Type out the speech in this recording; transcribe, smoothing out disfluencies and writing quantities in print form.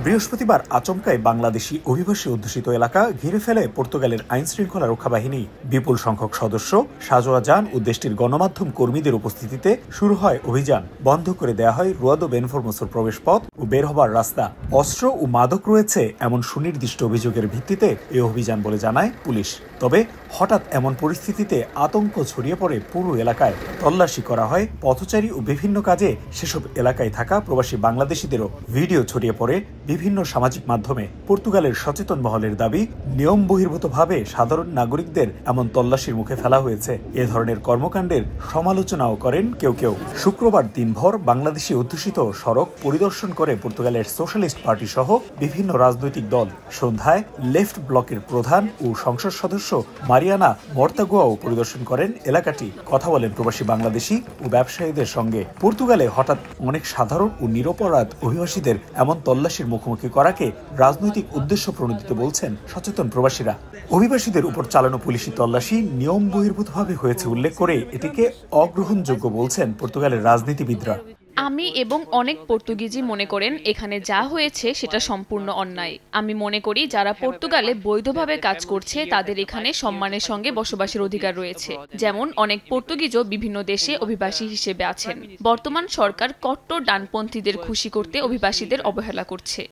বৃহস্পতিবার আচমকায় বাংলাদেশি অভিবাসী অধ্যুষিত এলাকা ঘিরে ফেলে পর্তুগালের আইনশৃঙ্খলা রক্ষা বাহিনী। বিপুল সংখ্যক সদস্য, সাজোয়া যান ও দেশটির গণমাধ্যম কর্মীদের উপস্থিতিতে শুরু হয় অভিযান। বন্ধ করে দেয়া হয় রুয়াদো বেনফরমোসোর প্রবেশপথ ও বের হবার রাস্তা। অস্ত্র ও মাদক রয়েছে এমন সুনির্দিষ্ট অভিযোগের ভিত্তিতে এই অভিযান বলে জানায় পুলিশ। তবে হঠাৎ এমন পরিস্থিতিতে আতঙ্ক ছড়িয়ে পড়ে পুরো এলাকায়। তল্লাশি করা হয় পথচারী ও বিভিন্ন কাজে সেসব এলাকায় থাকা প্রবাসী বাংলাদেশিদেরও। ভিডিও ছড়িয়ে পড়ে বিভিন্ন সামাজিক মাধ্যমে। পর্তুগালের সচেতন মহলের দাবি, নিয়ম বহির্ভূতভাবে সাধারণ নাগরিকদের এমন তল্লাশির মুখে ফেলা হয়েছে। এ ধরনের কর্মকাণ্ডের সমালোচনাও করেন কেউ কেউ। শুক্রবার দিনভর বাংলাদেশি অধ্যুষিত সড়ক পরিদর্শন করে পর্তুগালের সোশ্যালিস্ট পার্টি সহ বিভিন্ন রাজনৈতিক দল। সন্ধ্যায় লেফট ব্লকের প্রধান ও সংসদ সদস্য মারিয়ানা মর্তাগুয়াও পরিদর্শন করেন এলাকাটি। কথা বলেন প্রবাসী বাংলাদেশি ও ব্যবসায়ীদের সঙ্গে। পর্তুগালে হঠাৎ অনেক সাধারণ ও নিরপরাধ অভিবাসীদের এমন তল্লাশির মুখোমুখি করাকে রাজনৈতিক উদ্দেশ্য প্রণোদিত বলছেন সচেতন প্রবাসীরা। অভিবাসীদের উপর চালানো পুলিশি তল্লাশি নিয়ম বহির্ভূতভাবে হয়েছে উল্লেখ করে এটিকে অগ্রহণযোগ্য বলছেন পর্তুগালের রাজনীতিবিদরা। আমি এবং অনেক পর্তুগিজি মনে করেন এখানে যা হয়েছে সেটা সম্পূর্ণ অন্যায়। আমি মনে করি যারা পর্তুগালে বৈধভাবে কাজ করছে তাদের এখানে সম্মানের সঙ্গে বসবাসের অধিকার রয়েছে। যেমন অনেক পর্তুগিজও বিভিন্ন দেশে অভিবাসী হিসেবে আছেন। বর্তমান সরকার কট্টর ডানপন্থীদের খুশি করতে অভিবাসীদের অবহেলা করছে।